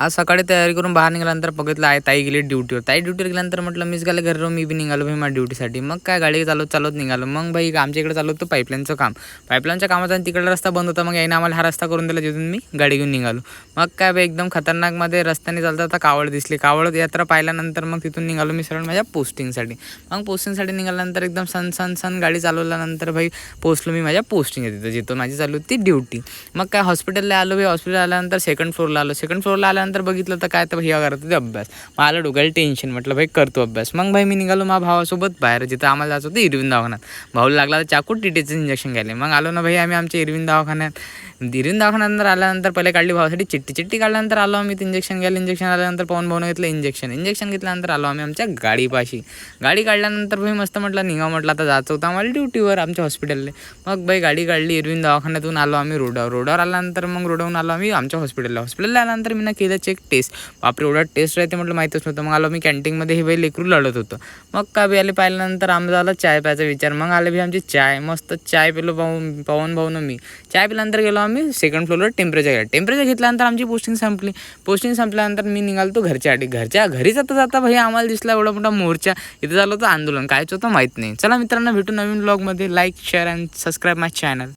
आज सकाळी तयारी करून बाहेर निघाल्यानंतर बघितलं आहे ताई गेली ड्युटीवर. ताई ड्युटीवर गेल्यानंतर म्हटलं मीच गेलं घरी, मी बी निघालो भाई माझ्या ड्युटीसाठी. मग काय गाडी चालवत चालवत निघालो. मग भाई आमच्या इकडे चालू होतं पाईपलाईनचं काम. पाईपलाईनच्या कामाचा तिकडला रस्ता बंद होता. मग याने आम्हाला हा रस्ता करून दिला जिथून मी गाडी घेऊन निघालो. मग काय भाई एकदम खतरनाकमध्ये रस्त्याने चालता आता कावड दिसली. कावड यात्रा पाहिल्यानंतर मग तिथून निघालो मी सरळ माझ्या पोस्टिंगसाठी. मग पोस्टिंगसाठी निघाल्यानंतर एकदम सन गाडी चालवल्यानंतर भाई पोचलो मी माझ्या पोस्टिंग तिथं जिथं माझी चालू होती ड्युटी. मग काय हॉस्पिटलला आलो भाई. हॉस्पिटल आल्यानंतर सेकंड फ्लोअरला आलो. सेकंड फ्लोअरला आल्यानंतर बघितलं तर काय तर भैया करत होते अभ्यास. मला डोक्याला टेन्शन, म्हटलं भाई करतो अभ्यास. मग भाई मी निघालो माझ्या भावासोबत बाहेर जिथं आम्हाला जायचं होतं इरविन दवाखान्यात. भाऊला लागला तर चाकू टीटीचं इंजेक्शन घ्यायला. मग आलो ना भाई आम्ही आमच्या इरविन दवाखान्यात. इरविन दवाखान्यानंतर आल्यानंतर पहिले काढली भावासाठी चिठ्ठी काढल्यानंतर आलो आम्ही इंजेक्शन घ्यायला. इंजेक्शन आल्यानंतर पवन भाऊनं घेतलं इंजेक्शन घेतल्यानंतर आलो आम्ही आमच्या गाडीपाशी. गाडी काढल्यानंतर भाई मस्त म्हटलं निघा, म्हटलं आता जायचं होतं आम्हाला ड्युटीवर आमच्या हॉस्पिटलला. मग भाई गाडी काढली. इरविन दवाखान्यातून आलो आम्ही रोडावर आल्यानंतर मग रोडावरून आलो आम्ही आमच्या हॉस्पिटलला आल्यानंतर मी केलं चेक टेस्ट. बापरे एवढा टेस्ट राहते म्हटलं माहीतच नव्हतं. मग आलो मी कॅन्टीनमध्ये हे बाई लेकरू लढत होतं. मग काय बी आले पाहिल्यानंतर आम्ही झाला चाय प्यायचा विचार. मग आले भी आमची चाय, मस्त चाय पिलो पवन भाऊनं मी. चाय पिल्यानंतर गेलो आम्ही सेकंड फ्लोअरवर टेम्परेचर घेतल्यानंतर आमची पोस्टिंग संपल्यानंतर मी निघालो घरच्या घरी जाता भाई आम्हाला दिसला एवढा मोठा मोर्चा. इथं झालं होतं आंदोलन, कायच होतं माहीत नाही. चला मित्रांनो भेटू नवीन ब्लॉगमध्ये. Like share and subscribe my channel.